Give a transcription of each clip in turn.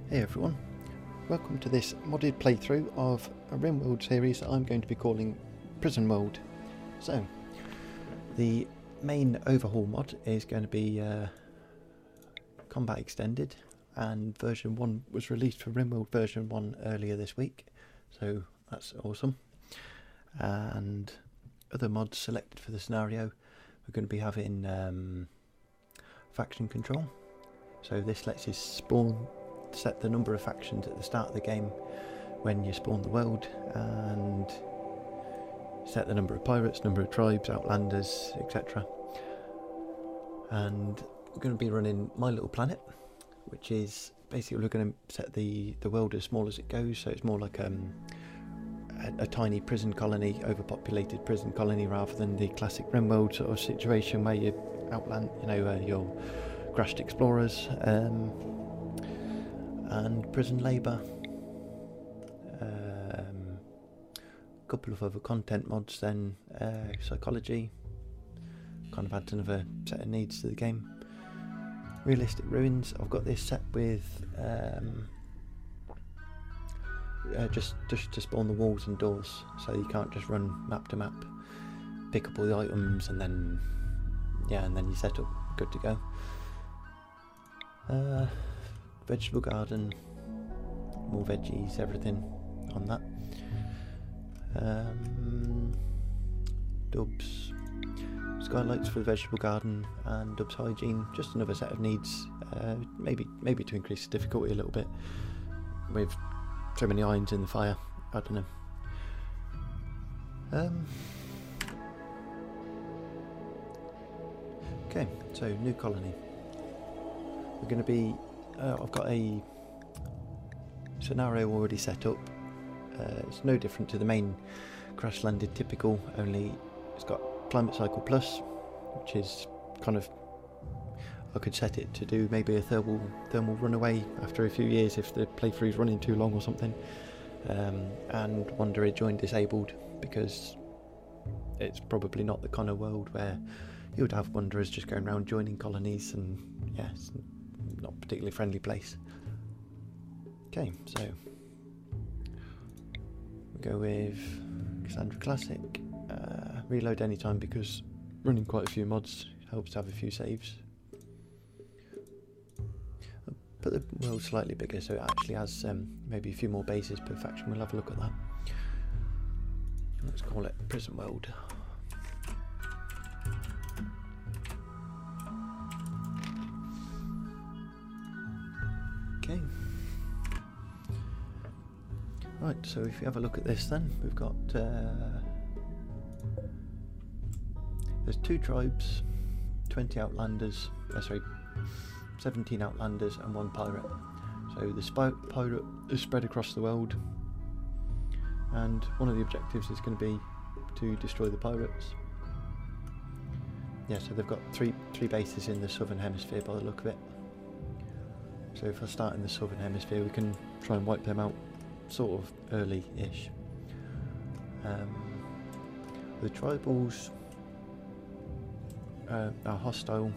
Hey everyone, welcome to this modded playthrough of a Rimworld series that I'm going to be calling Prison World. So, the main overhaul mod is going to be Combat Extended, and version 1 was released for Rimworld version 1 earlier this week, so that's awesome. And other mods selected for the scenario, we're going to be having faction control. So this lets you set the number of factions at the start of the game when you spawn the world, and set the number of pirates, number of tribes, outlanders, etc. And we're going to be running My Little Planet, which is basically we're going to set the world as small as it goes, so it's more like a tiny prison colony, overpopulated prison colony, rather than the classic Rimworld sort of situation where you outland, your crashed explorers and prison labour. A couple of other content mods, then psychology, kind of adds another set of needs to the game. Realistic ruins, I've got this set with just to spawn the walls and doors, so you can't just run map to map, pick up all the items and then you set up, good to go. Vegetable garden, more veggies, everything on that. Dubs, skylights for the vegetable garden, and Dubs hygiene, just another set of needs, maybe to increase the difficulty a little bit with so many irons in the fire, I don't know. Okay, so new colony. We're going to be I've got a scenario already set up. It's no different to the main crash landed typical, only it's got climate cycle plus, which is kind of, I could set it to do maybe a thermal runaway after a few years if the playthrough's running too long or something, and wanderer join disabled, because it's probably not the kind of world where you would have wanderers just going around joining colonies, and yeah, it's not a particularly friendly place. Okay, so we go with Cassandra Classic. Reload anytime, because running quite a few mods helps to have a few saves. I'll put the world slightly bigger so it actually has maybe a few more bases per faction. We'll have a look at that. Let's call it Prison World. Okay. Right, so if you have a look at this, then we've got there's 2 tribes, 20 outlanders, 17 outlanders and 1 pirate. So the pirate is spread across the world, and one of the objectives is going to be to destroy the pirates. Yeah, so they've got three bases in the southern hemisphere by the look of it. So if I start in the southern hemisphere, we can try and wipe them out sort of early-ish. The tribals are hostile.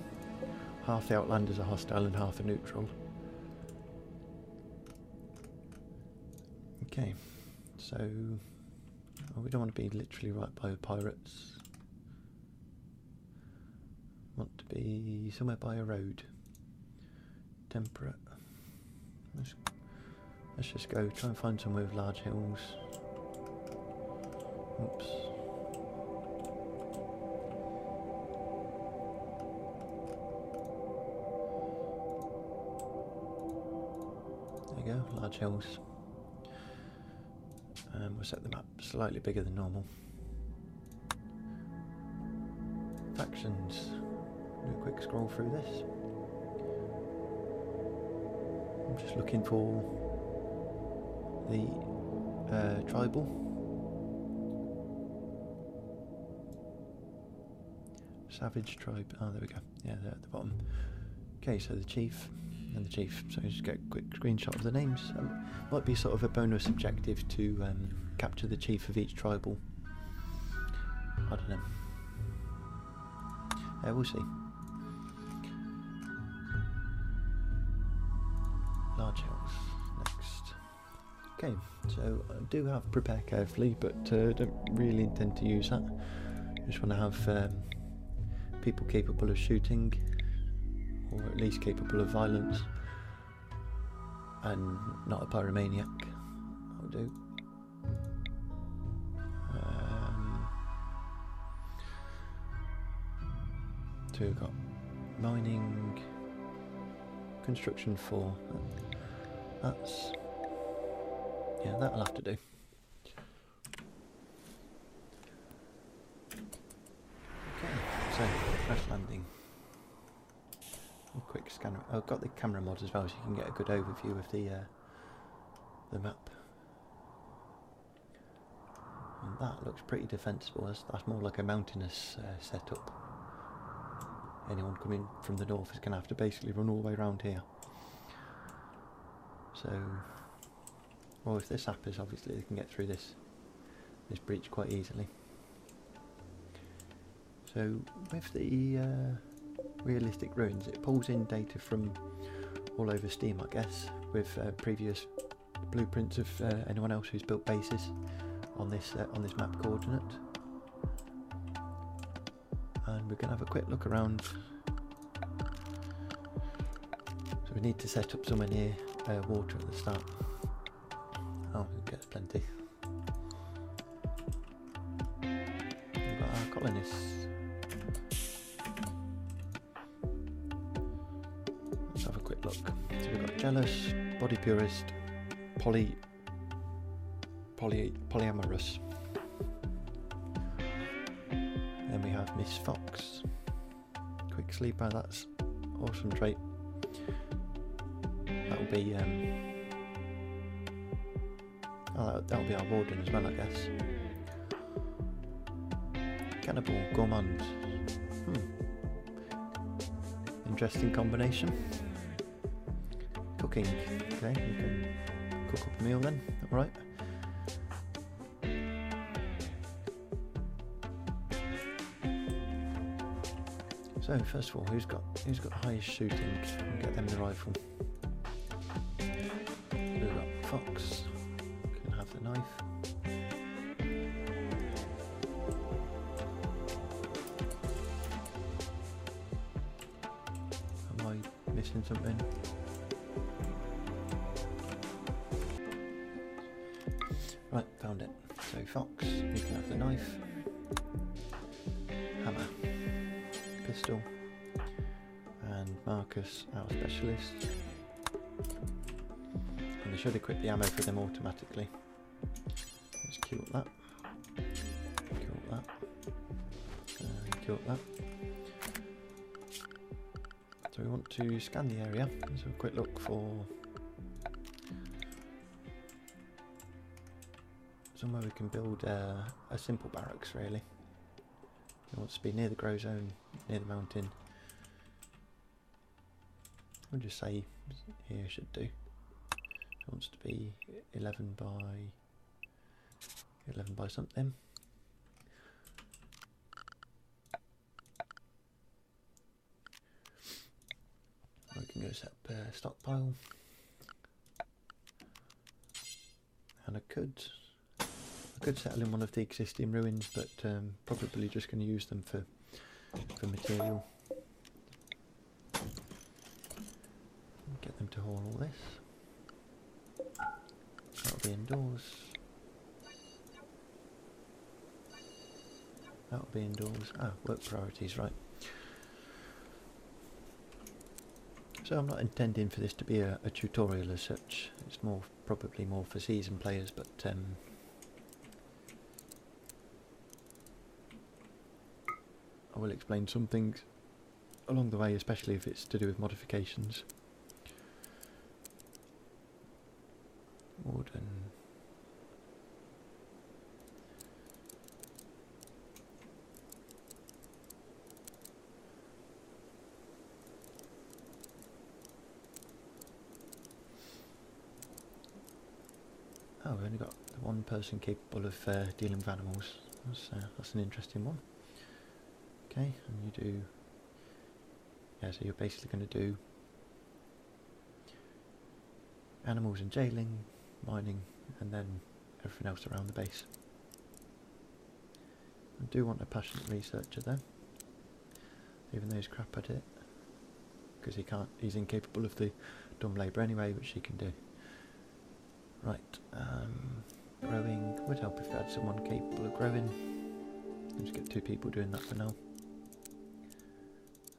Half the outlanders are hostile and half are neutral. Okay, so we don't want to be literally right by the pirates. Want to be somewhere by a road. Temperate. Let's just go try and find somewhere with large hills. Oops. There you go, large hills. And we'll set the map slightly bigger than normal. Factions. Do a quick scroll through this. I'm just looking for the tribal. Savage tribe. Oh, there we go. Yeah, they're at the bottom. Okay, so the chief and the chief. So just get a quick screenshot of the names. Might be sort of a bonus objective to capture the chief of each tribal. I don't know. Yeah, we'll see. Large hills. next? Okay, so I do have prepare carefully, but don't really intend to use that. Just want to have people capable of shooting, or at least capable of violence, and not a pyromaniac. That'll do. So we've got mining, construction 4. That's, yeah, that'll have to do. Okay, so crash landing. A quick scanner. I've got the camera mod as well, so you can get a good overview of the map. And that looks pretty defensible. That's more like a mountainous setup. Anyone coming from the north is going to have to basically run all the way around here. So, well, if this happens, obviously they can get through this breach quite easily. So, with the realistic ruins, it pulls in data from all over Steam, I guess, with previous blueprints of anyone else who's built bases on this map coordinate. And we're going to have a quick look around. So we need to set up somewhere near water at the start. Oh, it gets plenty. We've got our colonists. Let's have a quick look. So we've got jealous, body purist, polyamorous. Then we have Miss Fox, quick sleeper. That's awesome trait. That'll be that'll be our warden as well, I guess. Cannibal, gourmand. Interesting combination. Cooking. Okay, you can cook up a meal then. All right. So first of all, who's got highest shooting? We'll get them the rifle. We've got Fox. Can have the knife. Am I missing something? Right, found it. So Fox, you can have the knife. Hammer. Pistol, and Marcus, our specialist, and they should equip the ammo for them automatically. Let's kill that, and kill that. So we want to scan the area. Let's have a quick look for somewhere we can build a simple barracks, really. It wants to be near the grow zone, near the mountain. We'll just say here should do. It wants to be 11 by something. We can go set up a stockpile. And I could settle in one of the existing ruins, but probably just going to use them for material. Get them to haul all this. That'll be indoors. That'll be indoors. Ah, work priorities, right. So I'm not intending for this to be a tutorial as such. It's probably more for seasoned players, but I will explain some things along the way, especially if it's to do with modifications. Warden. Oh, we've only got one person capable of dealing with animals. That's an interesting one. Okay, and you do, yeah, so you're basically going to do animals and jailing, mining, and then everything else around the base. I do want a passionate researcher though, even though he's crap at it, because he's incapable of the dumb labour anyway, which he can do. Right, growing would help if we had someone capable of growing. I'll just get 2 people doing that for now.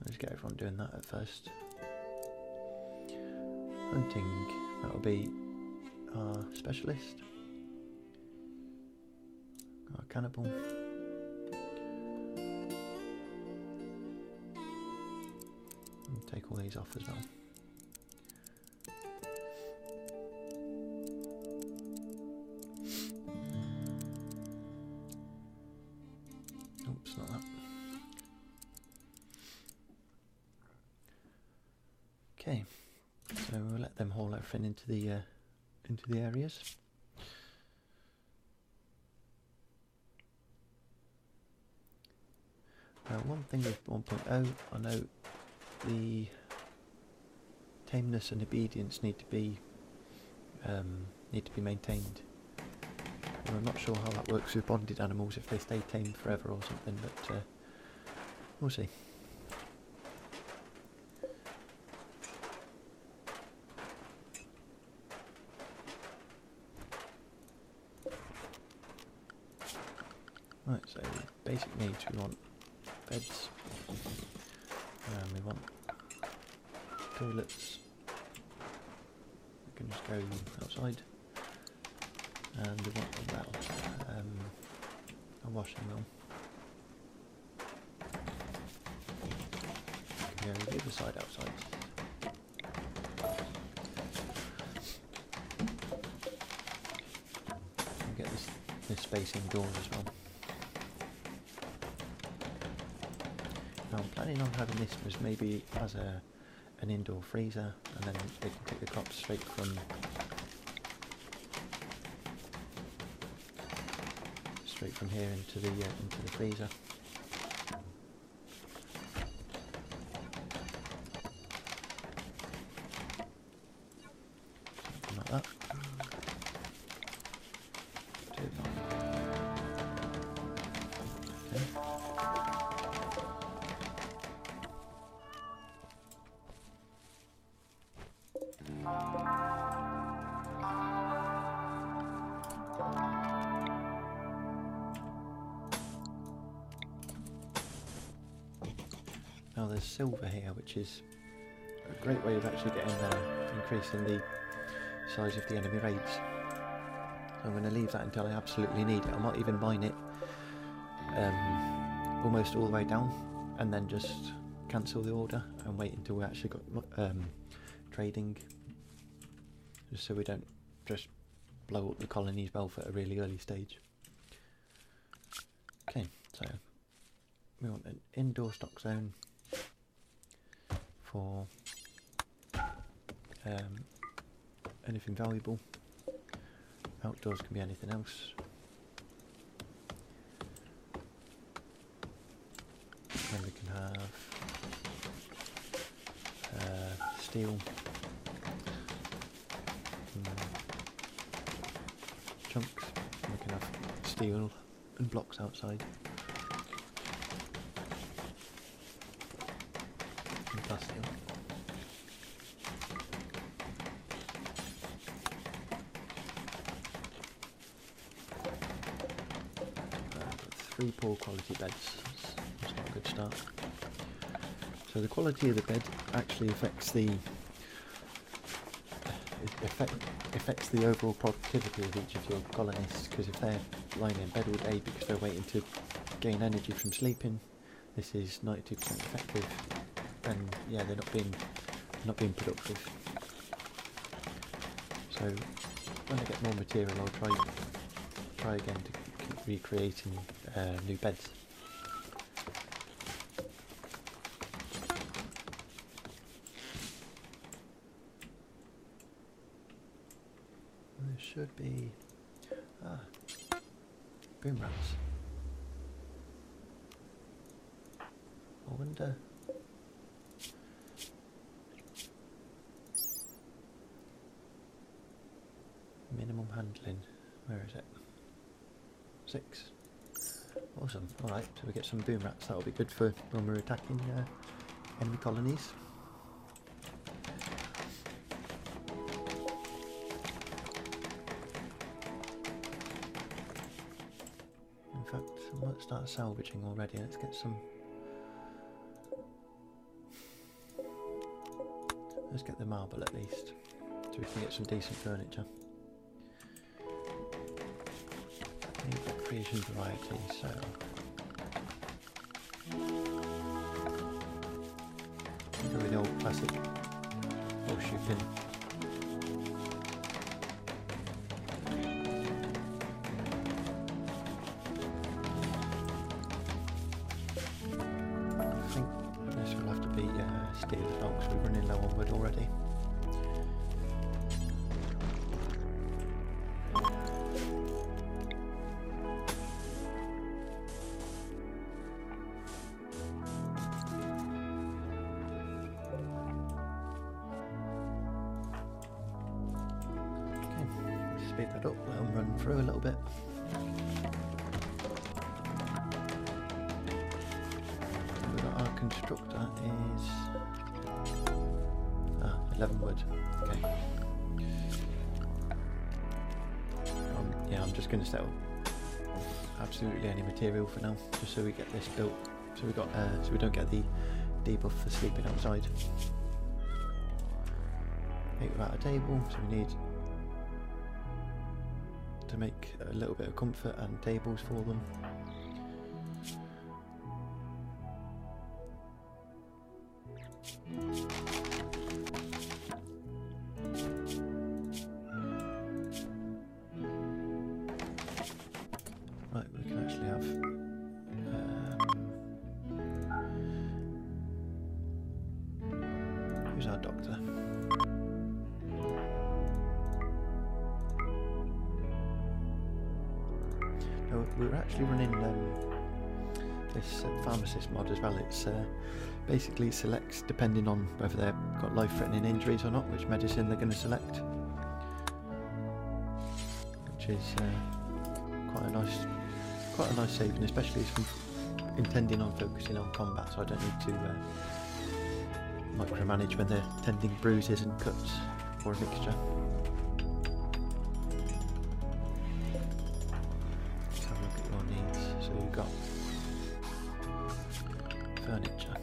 I'll just get everyone doing that at first. Hunting, that'll be our specialist, our cannibal. And take all these off as well. Oops, not that. Okay, so we'll let them haul everything into the areas. One thing with 1.0, I know the tameness and obedience need to be maintained. And I'm not sure how that works with bonded animals, if they stay tame forever or something, but we'll see. Right, so basic needs, we want beds, we want toilets, we can just go outside, and we want a well, a washing mill. We can go the other side outside. And get this space indoors as well. Now I'm planning on having this as maybe as an indoor freezer, and then they can take the crops straight from here into the freezer. Something like that. Okay. Now there's silver here, which is a great way of actually getting increasing the size of the enemy raids. So I'm going to leave that until I absolutely need it. I might even mine it almost all the way down, and then just cancel the order and wait until we actually got trading, just so we don't just blow up the colony's wealth at a really early stage. Okay, so we want an indoor stock zone for anything valuable. Outdoors can be anything else. Then we can have steel, chunks, and we can have steel and blocks outside. And plastic. 3 poor quality beds. That's not a good start. So the quality of the bed actually affects the overall productivity of each of your colonists, because if they're lying in bed all day because they're waiting to gain energy from sleeping, this is 92% effective, then yeah, they're not being productive. So when I get more material, I'll try again to keep recreating new beds. There should be boom rats. I wonder. Minimum handling. Where is it? 6. Awesome. Alright, so we get some boom rats. That'll be good for when we're attacking enemy colonies. In fact, I might start salvaging already. Let's get some... Let's get the marble at least, so we can get some decent furniture. Need the creation variety, so... Go with the old classic horseshoe pin. I think this will have to be steel as well, because we're running low on wood already. Speed that up, let them run through a little bit. We've got our constructor is 11 wood. Okay. Yeah, I'm just going to settle absolutely any material for now, just so we get this built. So we got so we don't get the debuff for sleeping outside. 8 without a table, so we need to make a little bit of comfort and tables for them. Right, we can actually have who's our doctor? We're actually running this pharmacist mod as well. It's basically selects depending on whether they've got life-threatening injuries or not, which medicine they're going to select, which is quite a nice saving, especially if I'm intending on focusing on combat, so I don't need to micromanage when they're tending bruises and cuts or a mixture. So you've got furniture.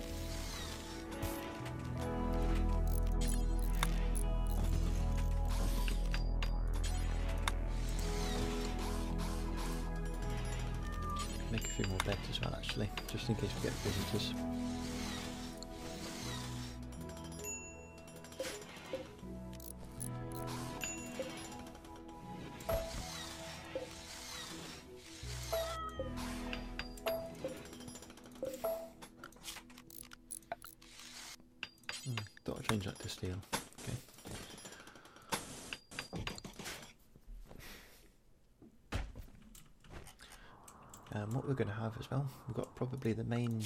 Make a few more beds as well, actually, just in case we get visitors. Thought I'd change that to steel. Okay. What we're going to have as well, we've got probably the main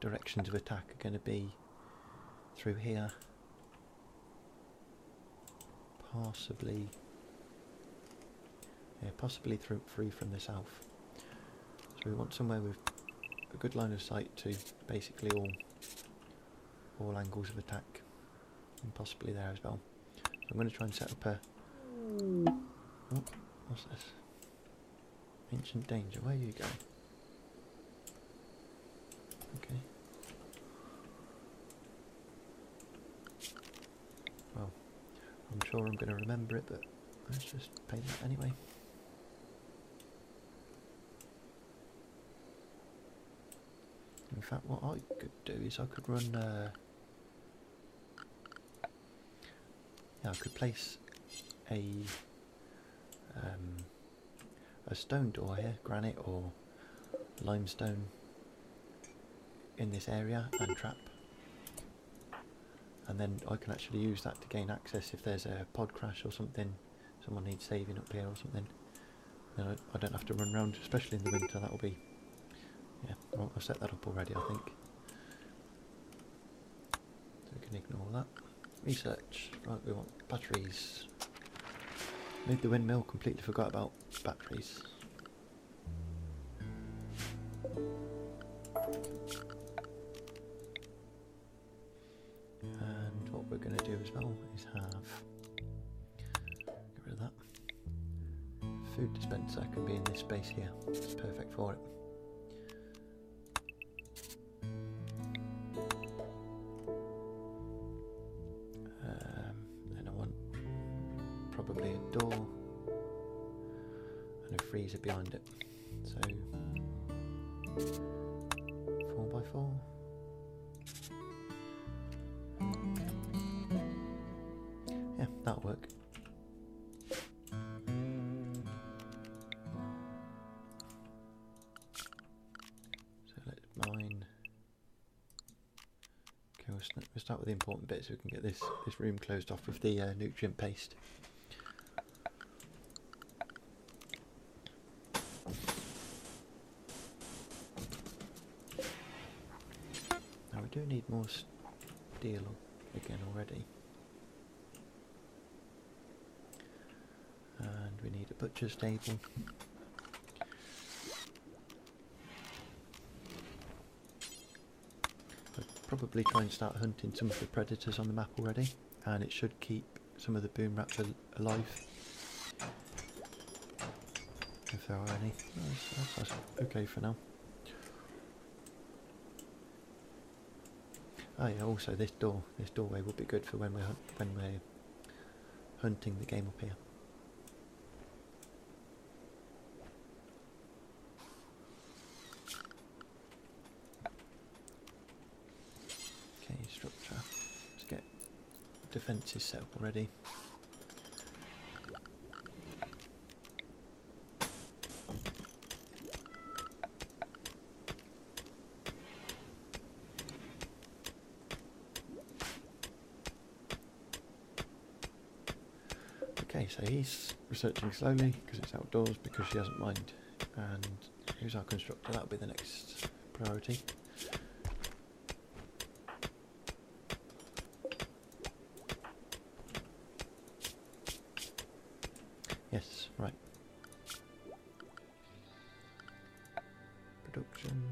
directions of attack are going to be through here, possibly through from the south. So we want somewhere with a good line of sight to basically all angles of attack, and possibly there as well. So I'm going to try and set up a... Oh, what's this? Ancient danger, where are you going? Okay. Well, I'm sure I'm going to remember it, but let's just paint that anyway. In fact, what I could do is I could run... I could place a stone door here, granite or limestone, in this area and trap, and then I can actually use that to gain access if there's a pod crash or something, someone needs saving up here or something. Then I don't have to run around, especially in the winter. That'll be, yeah, well, I've set that up already, I think. So we can ignore that. Research, right, we want batteries. Made the windmill, completely forgot about batteries. And what we're going to do as well is get rid of that. Food dispenser can be in this space here. It's perfect for it. Then I want probably a door and a freezer behind it. So 4x4. Yeah, that'll work. So let's mine. Okay, we'll start with the important bit so we can get this room closed off with the nutrient paste. Now we do need more steel again already. And we need a butcher's table. I'll probably try and start hunting some of the predators on the map already, and it should keep some of the boom rats alive. If there are any. That's okay for now. Oh yeah, also this doorway will be good for when we're hunting the game up here. Okay, structure. Let's get defences set up already. Okay, so he's researching slowly because it's outdoors, because she hasn't mined. And here's our constructor, that'll be the next priority. Yes, right. Production.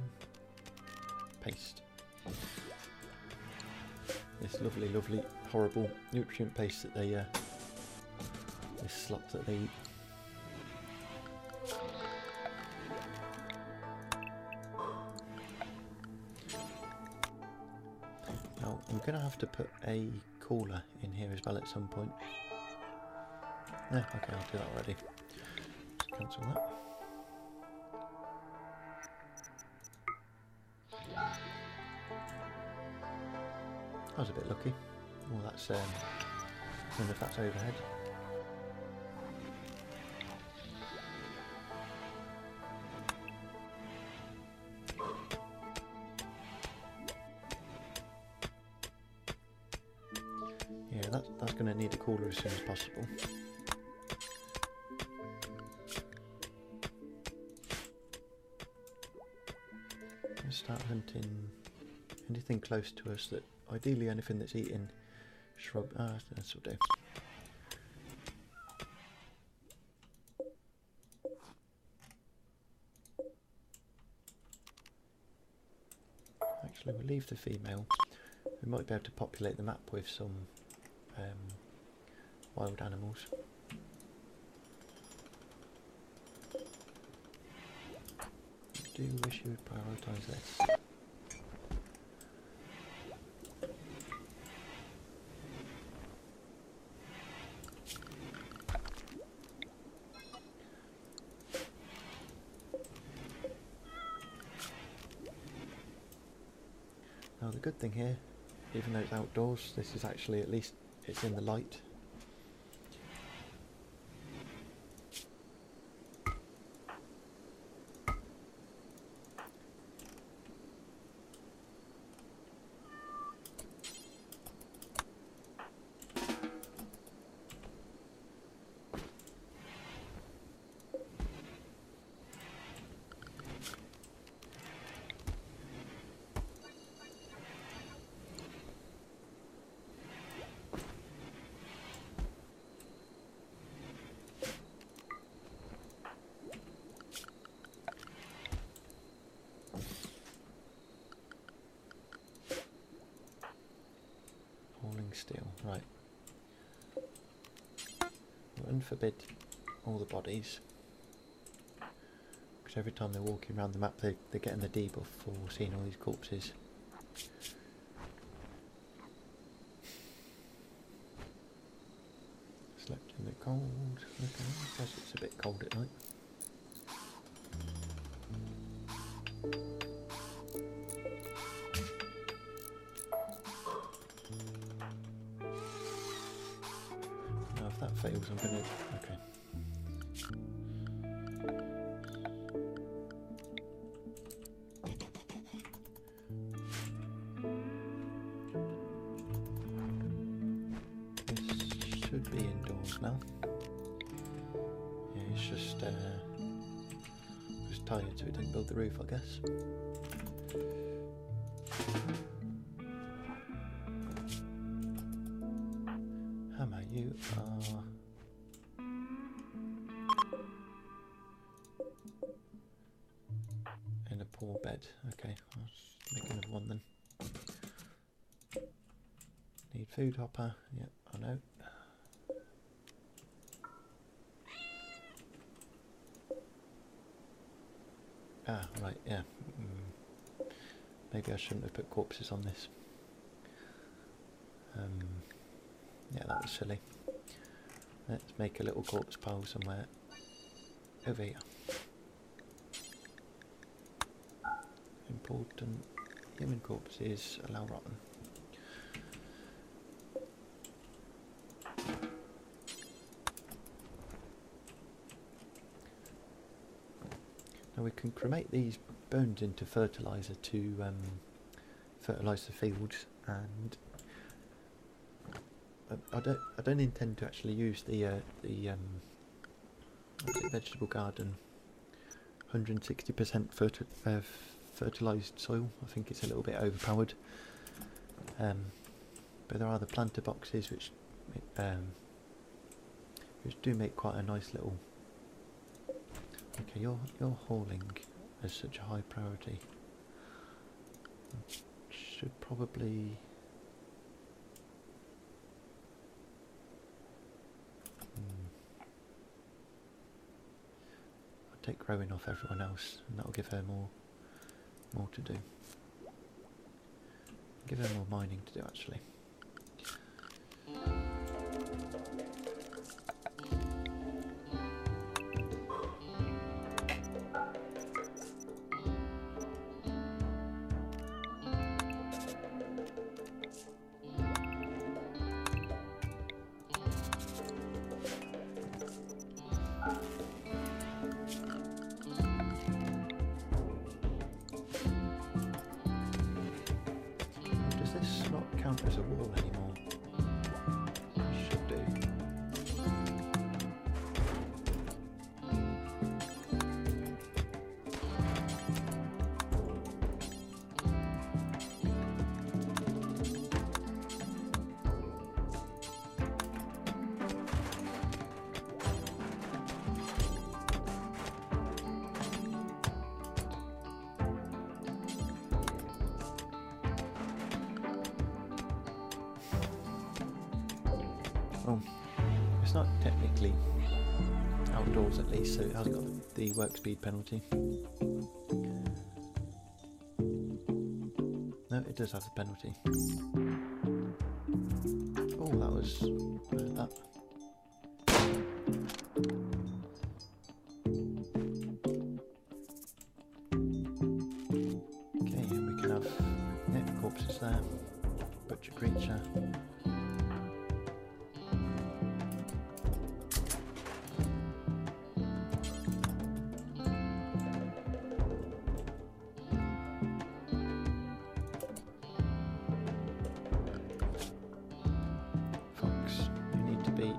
Paste. This lovely, lovely, horrible nutrient paste that they this slop that they eat. Now I'm going to have to put a cooler in here as well at some point. No, okay, I'll do that already. Just cancel that. I was a bit lucky. Oh, that's I don't know if that's overhead. Yeah, that's going to need a cooler as soon as possible. Let's start hunting anything close to us, that ideally anything that's eating shrub. This will do. Actually, we'll leave the female. We might be able to populate the map with some wild animals. I do wish you would prioritise this. Now the good thing here, even though it's outdoors, this is actually, at least it's in the light. steel, right. We'll unforbid all the bodies. Because every time they're walking around the map they're getting the debuff for seeing all these corpses. Slept in the cold. Okay, I guess it's a bit cold at night. Now if that fails I'm gonna... okay. This should be indoors now. Yeah, it's just was tired so it didn't build the roof, I guess. Hammer, you are in a poor bed. Okay, I'll just make another one then. Need food hopper. Yep, I know. Ah, right, yeah. Maybe I shouldn't have put corpses on this. Yeah, that was silly. Let's make a little corpse pile somewhere over here. Important. Human corpses allow rotten. Now we can cremate these bones into fertiliser to fertilise the fields, and I don't intend to actually use the vegetable garden 160% fertilised soil. I think it's a little bit overpowered. But there are the planter boxes which do make quite a nice little. Okay, you're hauling as such a high priority. Should probably. I'll take rowing off everyone else, and that'll give her more to do. Give her more mining to do actually. As a wall anymore. Should do. Well, it's not technically outdoors at least, so it hasn't got the work speed penalty. No, it does have the penalty. Oh, that was that. Okay, we can have corpses there, butcher creature. Fox, you need to be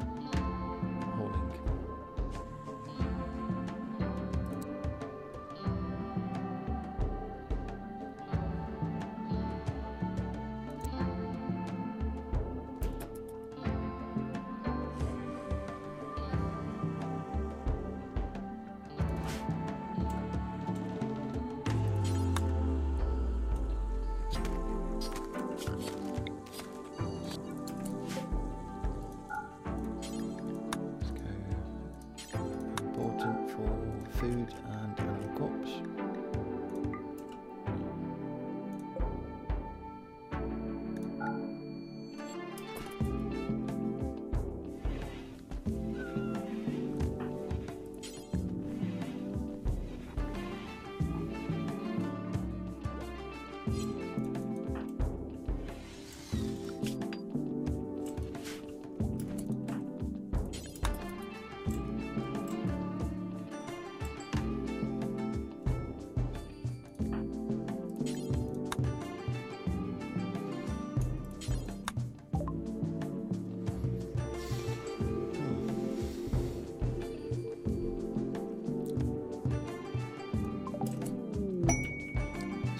food and animal corpse.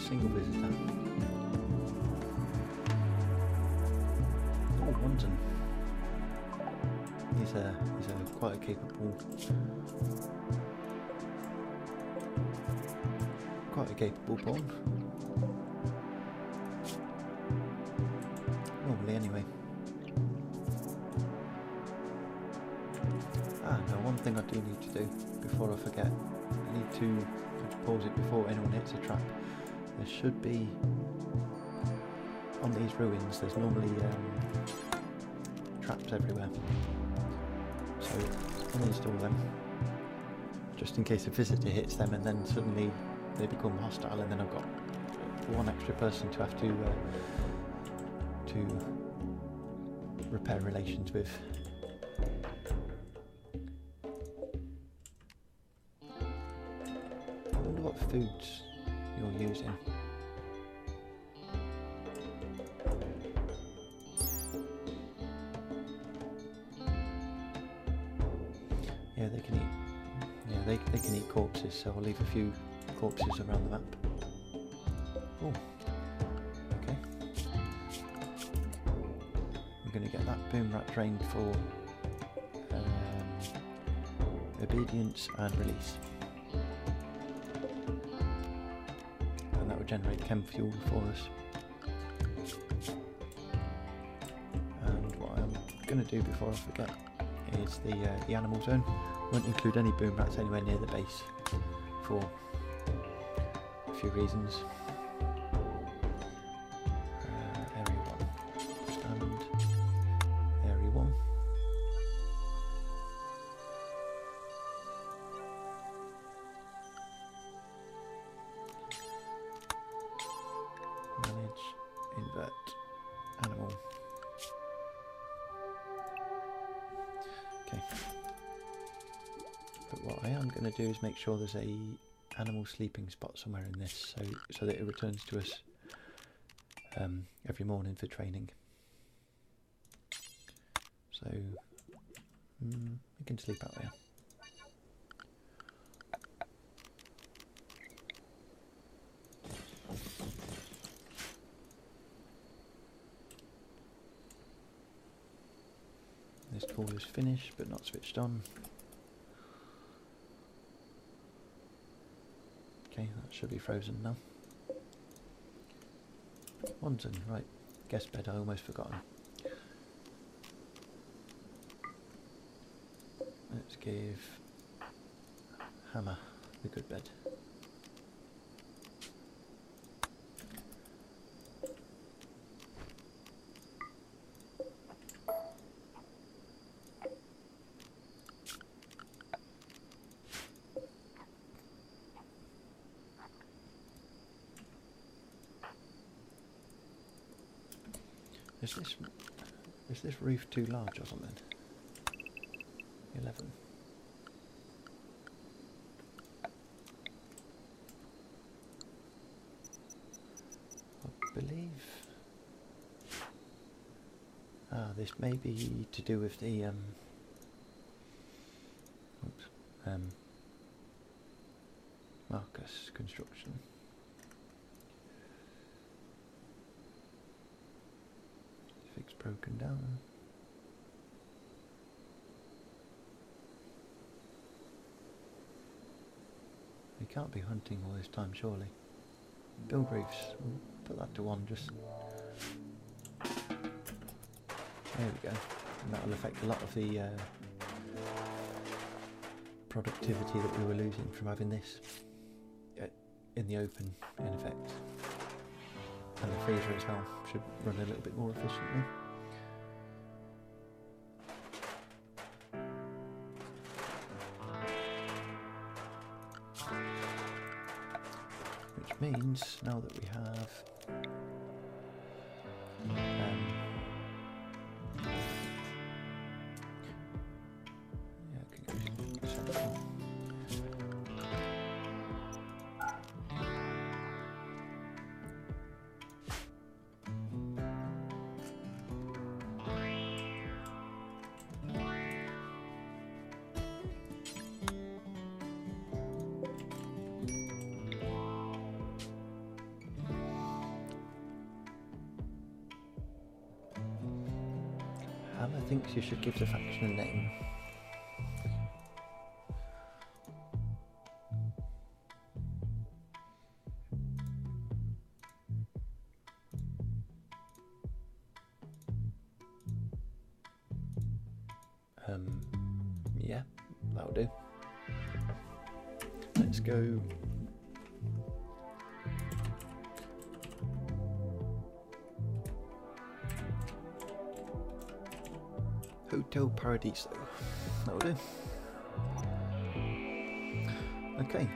Single visitor. Oh, Wanton. He's a quite a capable pawn. Normally, anyway. Now one thing I do need to do before I forget. I need to pause it before anyone hits a trap. There should be, on these ruins, there's normally traps everywhere. So uninstall them, just in case a visitor hits them and then suddenly they become hostile, and then I've got one extra person to have to repair relations with. I wonder what foods you're using. Yeah, they can eat. Yeah, they can eat corpses, so I'll leave a few corpses around the map. Oh, okay. We're going to get that boom rat trained for obedience and release. Generate chem fuel for us. And what I'm going to do before I forget is the animal zone. Won't include any boom rats anywhere near the base for a few reasons. Area 1 and Area 1. Invert animal. Okay. But what I am going to do is make sure there's a animal sleeping spot somewhere in this, so that it returns to us every morning for training. So we can sleep out there. This tool is finished but not switched on. Okay, that should be frozen now. Wanton, right. Guest bed, I almost forgotten. Let's give Hammer the good bed. Is this roof too large or something? 11. I believe. This may be to do with the Marcus construction. Fix broken down. We can't be hunting all this time, surely. Build roofs. We'll put that to 1 just. There we go. And that'll affect a lot of the productivity that we were losing from having this in the open, in effect. And the freezer as well should run a little bit more efficiently. Which means now that we have Hammer thinks you should give the faction a name. Yeah, that'll do. Let's go. Hotel Paradiso. That'll do. Okay,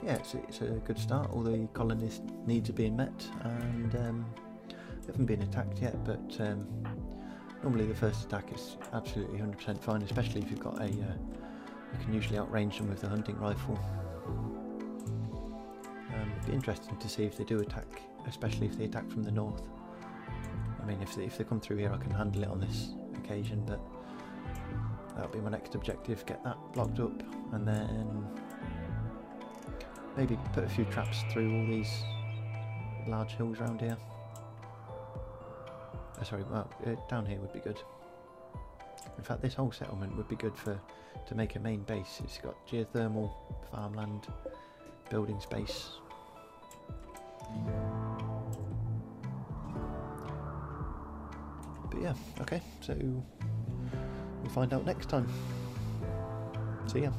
yeah, it's a good start. All the colonist needs are being met, and we haven't been attacked yet, but normally the first attack is absolutely 100% fine, especially if you've got a, you can usually outrange them with the hunting rifle. It'd be interesting to see if they do attack, especially if they attack from the north. I mean, if they come through here, I can handle it on this occasion, but that'll be my next objective, get that blocked up, and then maybe put a few traps through all these large hills around here. Sorry, well, down here would be good. In fact, this whole settlement would be good to make a main base. It's got geothermal, farmland, building space. But yeah, okay, so we'll find out next time. See ya.